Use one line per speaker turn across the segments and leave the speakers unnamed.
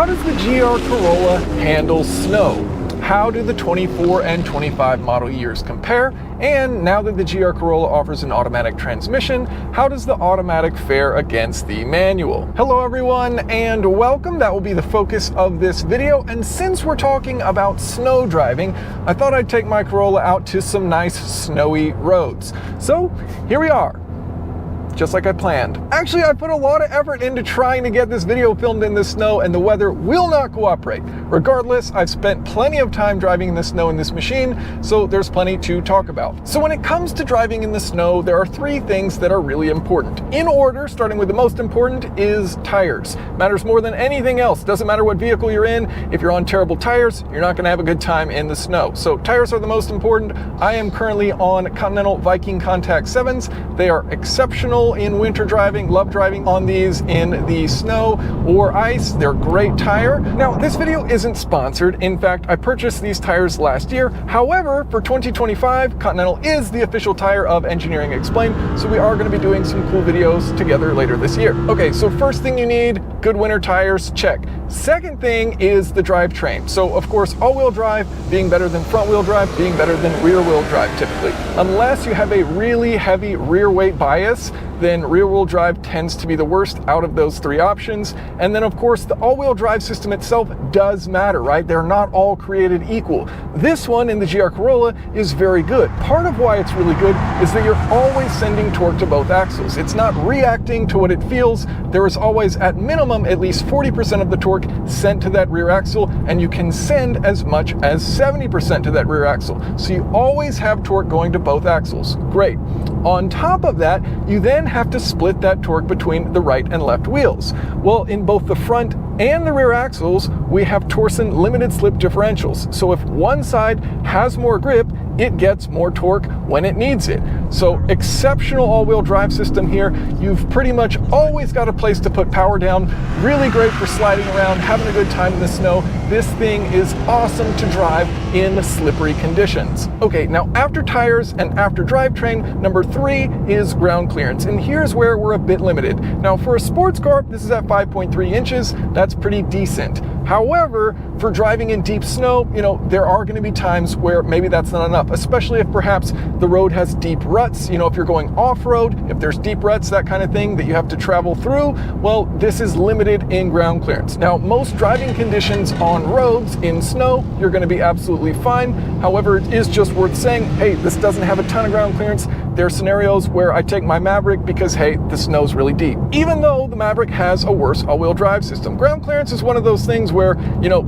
does the GR Corolla handle snow? How do the 24 and 25 model years compare? And now that the GR Corolla offers an automatic transmission, how does the automatic fare against the manual? Hello everyone, and welcome. That will be the focus of this video. And since we're talking about snow driving, I thought I'd take my Corolla out to some nice snowy roads. So here we are, just like I planned. Actually, I put a lot of effort into trying to get this video filmed in the snow, and the weather will not cooperate. Regardless, I've spent plenty of time driving in the snow in this machine, so there's plenty to talk about. So when it comes to driving in the snow, there are three things that are really important. In order, starting with the most important, is tires. Matters more than anything else. Doesn't matter what vehicle you're in. If you're on terrible tires, you're not gonna have a good time in the snow. So tires are the most important. I am currently on Continental Viking Contact 7s. They are exceptional in winter driving. Love driving on these in the snow or ice. They're a great tire. Now, this video isn't sponsored. In fact, I purchased these tires last year. However, for 2025, Continental is the official tire of Engineering Explained, so we are going to be doing some cool videos together later this year. Okay, so first thing you need, good winter tires, check. Second thing is the drivetrain. So of course, all-wheel drive being better than front-wheel drive, being better than rear-wheel drive typically. Unless you have a really heavy rear weight bias, then rear-wheel drive tends to be the worst out of those three options. And then of course, the all-wheel drive system itself does matter, right? They're not all created equal. This one in the GR Corolla is very good. Part of why it's really good is that you're always sending torque to both axles. It's not reacting to what it feels. There is always, at minimum, at least 40% of the torque sent to that rear axle, and you can send as much as 70% to that rear axle. So you always have torque going to both axles. Great. On top of that, you then have to split that torque between the right and left wheels. Well, in both the front and the rear axles, we have Torsen limited slip differentials. So if one side has more grip, it gets more torque when it needs it. So exceptional all-wheel drive system here. You've pretty much always got a place to put power down. Really great for sliding around, having a good time in the snow. This thing is awesome to drive in slippery conditions. Okay, now after tires and after drivetrain, number 3 is ground clearance. And here's where we're a bit limited. Now for a sports car, this is at 5.3 inches. That's pretty decent. However, for driving in deep snow, there are going to be times where maybe that's not enough, especially if perhaps the road has deep ruts. If you're going off-road, if there's deep ruts, that kind of thing that you have to travel through, well, this is limited in ground clearance. Now, most driving conditions on roads in snow, you're going to be absolutely fine. However, it is just worth saying, hey, this doesn't have a ton of ground clearance. There are scenarios where I take my Maverick because, hey, the snow's really deep. Even though the Maverick has a worse all-wheel drive system. Ground clearance is one of those things where,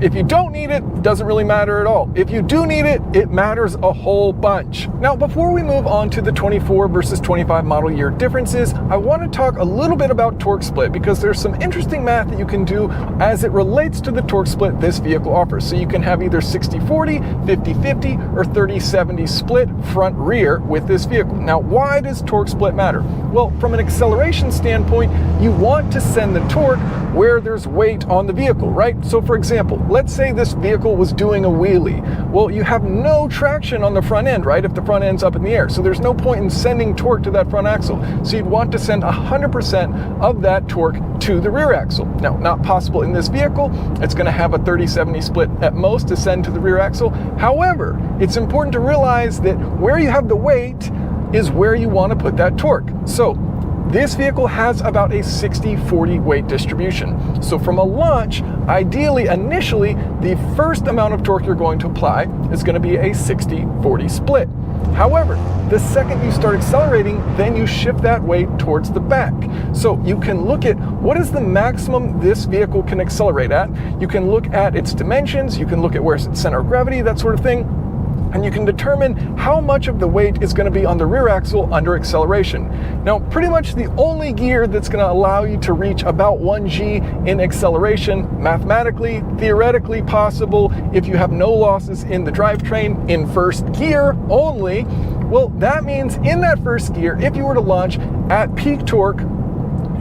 if you don't need it, it doesn't really matter at all. If you do need it, it matters a whole bunch. Now, before we move on to the 24 versus 25 model year differences, I want to talk a little bit about torque split because there's some interesting math that you can do as it relates to the torque split this vehicle offers. So you can have either 60-40, 50-50, or 30-70 split front rear with this vehicle. Now, why does torque split matter? Well, from an acceleration standpoint, you want to send the torque where there's weight on the vehicle, right? So for example, let's say this vehicle was doing a wheelie. Well, you have no traction on the front end, right? If the front end's up in the air. So there's no point in sending torque to that front axle. So you'd want to send 100% of that torque to the rear axle. Now, not possible in this vehicle. It's going to have a 30-70 split at most to send to the rear axle. However, it's important to realize that where you have the weight is where you want to put that torque. So this vehicle has about a 60-40 weight distribution. So from a launch, ideally, initially, the first amount of torque you're going to apply is going to be a 60-40 split. However, the second you start accelerating, then you shift that weight towards the back. So you can look at what is the maximum this vehicle can accelerate at. You can look at its dimensions, you can look at where's its center of gravity, that sort of thing. And you can determine how much of the weight is going to be on the rear axle under acceleration. Now, pretty much the only gear that's going to allow you to reach about 1G in acceleration, mathematically, theoretically possible if you have no losses in the drivetrain in first gear only. Well, that means in that first gear, if you were to launch at peak torque,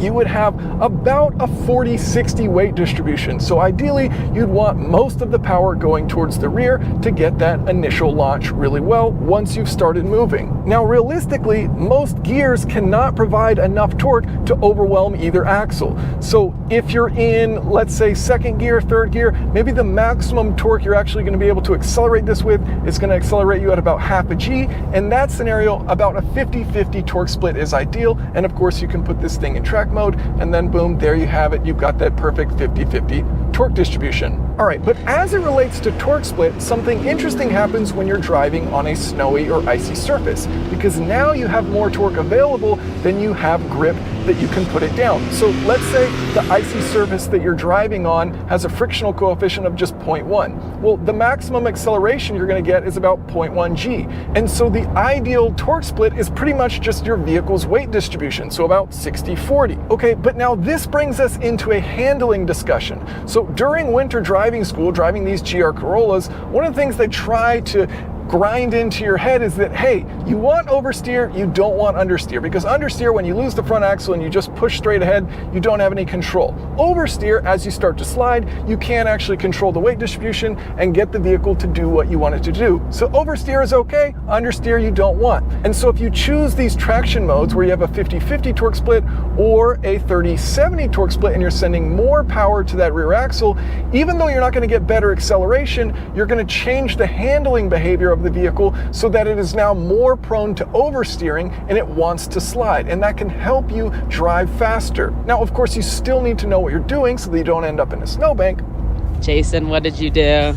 you would have about a 40-60 weight distribution. So ideally, you'd want most of the power going towards the rear to get that initial launch really well once you've started moving. Now, realistically, most gears cannot provide enough torque to overwhelm either axle. So if you're in, let's say, second gear, third gear, maybe the maximum torque you're actually going to be able to accelerate this with is going to accelerate you at about half a G. In that scenario, about a 50-50 torque split is ideal. And of course, you can put this thing in track mode, and then boom, there you have it. You've got that perfect 50-50 torque distribution. All right, but as it relates to torque split, something interesting happens when you're driving on a snowy or icy surface, because now you have more torque available than you have grip that you can put it down. So let's say the icy surface that you're driving on has a frictional coefficient of just 0.1. Well, the maximum acceleration you're going to get is about 0.1 G. And so the ideal torque split is pretty much just your vehicle's weight distribution, so about 60-40. Okay, but now this brings us into a handling discussion. So during winter driving school, driving these GR Corollas, one of the things they try to grind into your head is that, hey, you want oversteer, you don't want understeer, because understeer, when you lose the front axle and you just push straight ahead, you don't have any control. Oversteer, as you start to slide, you can actually control the weight distribution and get the vehicle to do what you want it to do. So oversteer is okay, understeer you don't want. And so if you choose these traction modes where you have a 50-50 torque split or a 30-70 torque split and you're sending more power to that rear axle, even though you're not going to get better acceleration, you're going to change the handling behavior of the vehicle so that it is now more prone to oversteering and it wants to slide, and that can help you drive faster. Now, of course, you still need to know what you're doing so that you don't end up in a snowbank.
Jason, what did you do?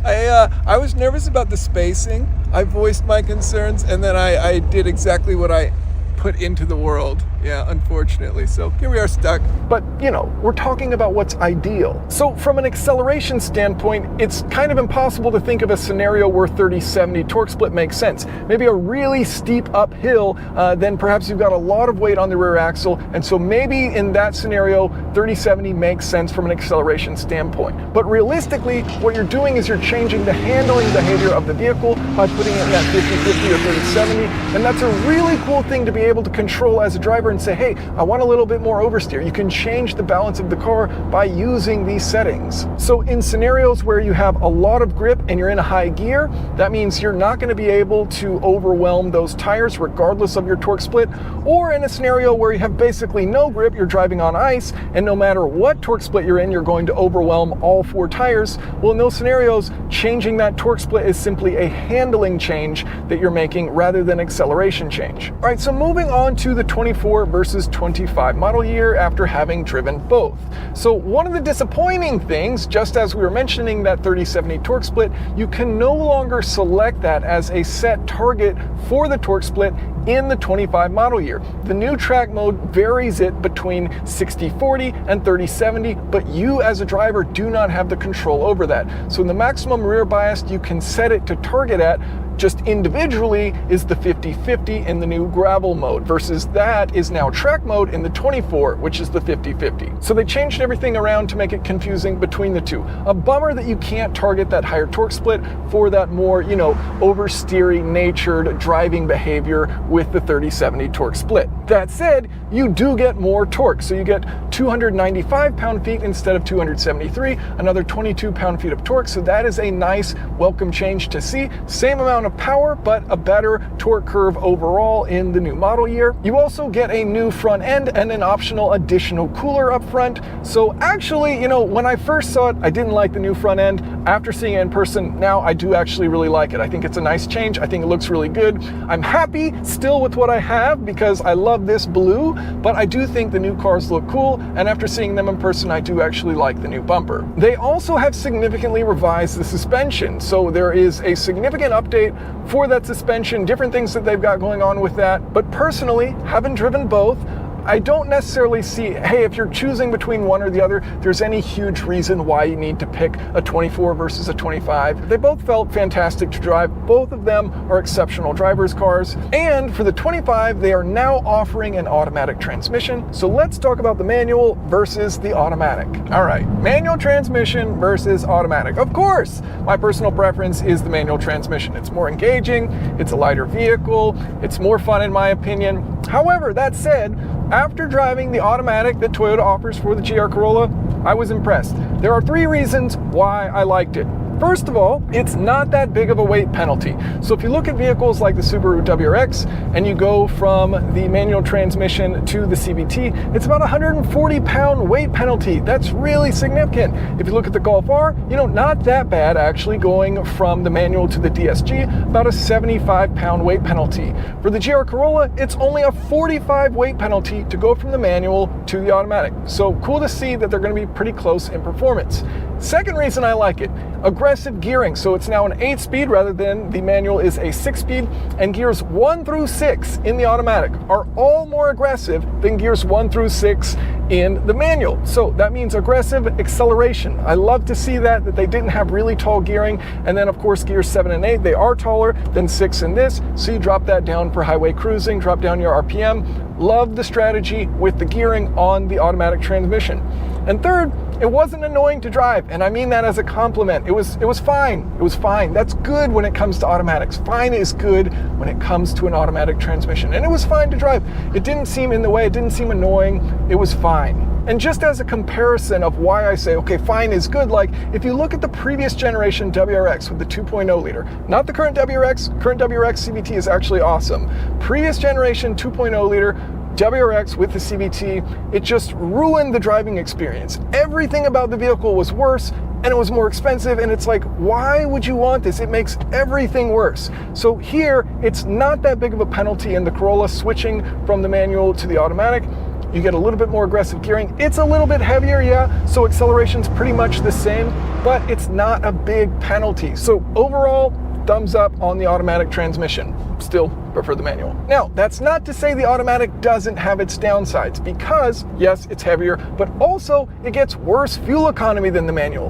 I was nervous about the spacing. I voiced my concerns, and then I did exactly what I put into the world. Yeah, unfortunately. So here we are stuck.
But, you know, we're talking about what's ideal. So from an acceleration standpoint, it's kind of impossible to think of a scenario where 30-70 torque split makes sense. Maybe a really steep uphill, then perhaps you've got a lot of weight on the rear axle. And so maybe in that scenario, 30-70 makes sense from an acceleration standpoint. But realistically, what you're doing is you're changing the handling behavior of the vehicle by putting it in that 50-50 or 30-70. And that's a really cool thing to be able to control as a driver and say, hey, I want a little bit more oversteer. You can change the balance of the car by using these settings. So in scenarios where you have a lot of grip and you're in a high gear, that means you're not going to be able to overwhelm those tires regardless of your torque split. Or in a scenario where you have basically no grip, you're driving on ice, and no matter what torque split you're in, you're going to overwhelm all four tires. Well, in those scenarios, changing that torque split is simply a handling change that you're making rather than acceleration change. All right, so moving on to the 24 versus 25 model year after having driven both. So one of the disappointing things, just as we were mentioning that 30-70 torque split, you can no longer select that as a set target for the torque split in the 25 model year. The new track mode varies it between 60-40 and 30-70, but you as a driver do not have the control over that. So in the maximum rear bias, you can set it to target at just individually is the 50-50 in the new gravel mode, versus that is now track mode in the 24, which is the 50-50. So they changed everything around to make it confusing between the two. A bummer that you can't target that higher torque split for that more, you know, oversteering natured driving behavior with the 30-70 torque split. That said, you do get more torque. So you get 295 pound-feet instead of 273, another 22 pound-feet of torque. So that is a nice welcome change to see. Same amount of power, but a better torque curve overall in the new model year. You also get a new front end and an optional additional cooler up front. So actually, you know, when I first saw it, I didn't like the new front end. After seeing it in person, now I do actually really like it. I think it's a nice change. I think it looks really good. I'm happy still with what I have because I love this blue, but I do think the new cars look cool. And after seeing them in person, I do actually like the new bumper. They also have significantly revised the suspension. So there is a significant update for that suspension, different things that they've got going on with that. But personally, having driven both, I don't necessarily see, hey, if you're choosing between one or the other, there's any huge reason why you need to pick a 24 versus a 25. They both felt fantastic to drive. Both of them are exceptional driver's cars. And for the 25, they are now offering an automatic transmission. So let's talk about the manual versus the automatic. All right, manual transmission versus automatic. Of course, my personal preference is the manual transmission. It's more engaging, it's a lighter vehicle, it's more fun in my opinion. However, that said, after driving the automatic that Toyota offers for the GR Corolla, I was impressed. There are 3 reasons why I liked it. First of all, it's not that big of a weight penalty. So if you look at vehicles like the Subaru WRX and you go from the manual transmission to the CVT, it's about a 140-pound weight penalty. That's really significant. If you look at the Golf R, not that bad actually, going from the manual to the DSG, about a 75-pound weight penalty. For the GR Corolla, it's only a 45 weight penalty to go from the manual to the automatic. So cool to see that they're going to be pretty close in performance. Second reason I like it, aggressive gearing. So it's now an 8-speed rather than the manual is a 6-speed, and gears 1 through 6 in the automatic are all more aggressive than gears 1 through 6 in the manual. So that means aggressive acceleration. I love to see that they didn't have really tall gearing. And then of course gears 7 and 8, they are taller than 6 in this. So you drop that down for highway cruising, drop down your RPM. Love the strategy with the gearing on the automatic transmission. And third, it wasn't annoying to drive, and I mean that as a compliment. It was fine. It was fine. That's good when it comes to automatics. Fine is good when it comes to an automatic transmission. And it was fine to drive. It didn't seem in the way. It didn't seem annoying. It was fine. And just as a comparison of why I say, okay, fine is good, like if you look at the previous generation WRX with the 2.0 liter, not the current WRX CVT is actually awesome. Previous generation 2.0 liter WRX with the CVT, it just ruined the driving experience. Everything about the vehicle was worse, and it was more expensive, and it's like, why would you want this? It makes everything worse. So here, it's not that big of a penalty in the Corolla switching from the manual to the automatic. You get a little bit more aggressive gearing. It's a little bit heavier, yeah, so acceleration's pretty much the same, but it's not a big penalty. So overall, thumbs up on the automatic transmission. Still prefer the manual. Now, that's not to say the automatic doesn't have its downsides, because yes, it's heavier, but also it gets worse fuel economy than the manual.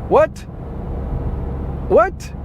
What?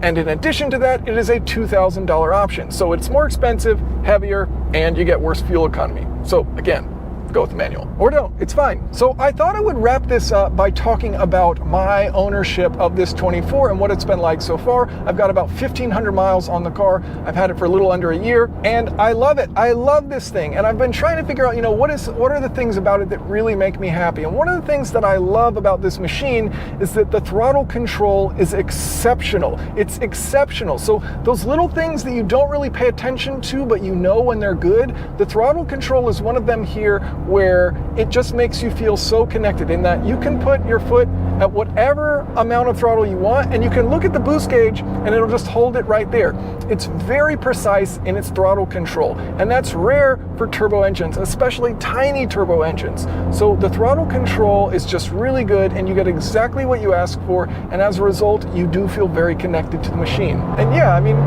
And in addition to that, it is a $2,000 option. So it's more expensive, heavier, and you get worse fuel economy. So again, go with the manual. Or don't, it's fine. So I thought I would wrap this up by talking about my ownership of this 24 and what it's been like so far. I've got about 1,500 miles on the car. I've had it for a little under a year, and I love it. I love this thing, and I've been trying to figure out, what are the things about it that really make me happy? And one of the things that I love about this machine is that the throttle control is exceptional. It's exceptional. So those little things that you don't really pay attention to, but you know when they're good, the throttle control is one of them here, where it just makes you feel so connected in that you can put your foot at whatever amount of throttle you want, and you can look at the boost gauge and it'll just hold it right there. It's very precise in its throttle control, and that's rare for turbo engines, especially tiny turbo engines. So the throttle control is just really good, and you get exactly what you ask for, and as a result, you do feel very connected to the machine. And yeah, I mean,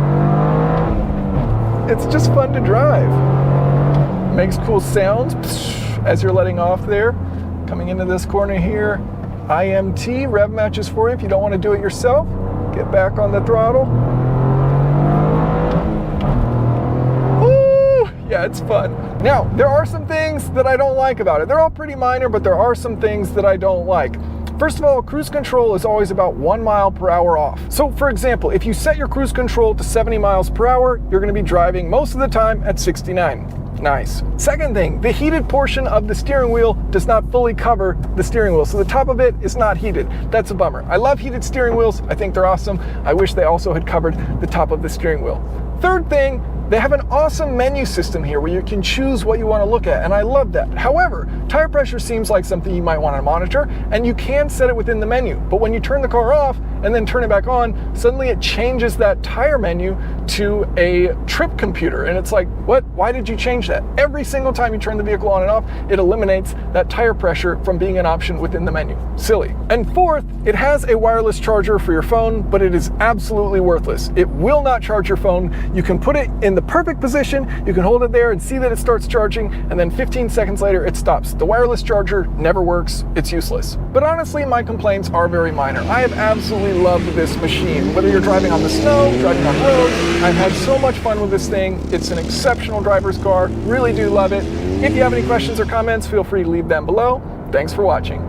it's just fun to drive. Makes cool sounds as you're letting off there. Coming into this corner here, IMT, rev matches for you if you don't want to do it yourself. Get back on the throttle. Woo! Yeah, it's fun. Now, there are some things that I don't like about it. They're all pretty minor, but there are some things that I don't like. First of all, cruise control is always about 1 mile per hour off. So for example, if you set your cruise control to 70 miles per hour, you're going to be driving most of the time at 69. Nice. Second thing, the heated portion of the steering wheel does not fully cover the steering wheel, so the top of it is not heated. That's a bummer. I love heated steering wheels. I think they're awesome. I wish they also had covered the top of the steering wheel. Third thing, they have an awesome menu system here where you can choose what you want to look at, and I love that. However, tire pressure seems like something you might want to monitor, and you can set it within the menu. But when you turn the car off and then turn it back on, suddenly it changes that tire menu to a trip computer. And it's like, what? Why did you change that? Every single time you turn the vehicle on and off, it eliminates that tire pressure from being an option within the menu. Silly. And fourth, it has a wireless charger for your phone, but it is absolutely worthless. It will not charge your phone. You can put it in the perfect position, you can hold it there and see that it starts charging, and then 15 seconds later it stops. The wireless charger never works. It's useless. But honestly, my complaints are very minor. I have absolutely loved this machine. Whether you're driving on the snow, driving on roads, I've had so much fun with this thing. It's an exceptional driver's car. Really do love it. If you have any questions or comments, feel free to leave them below. Thanks for watching.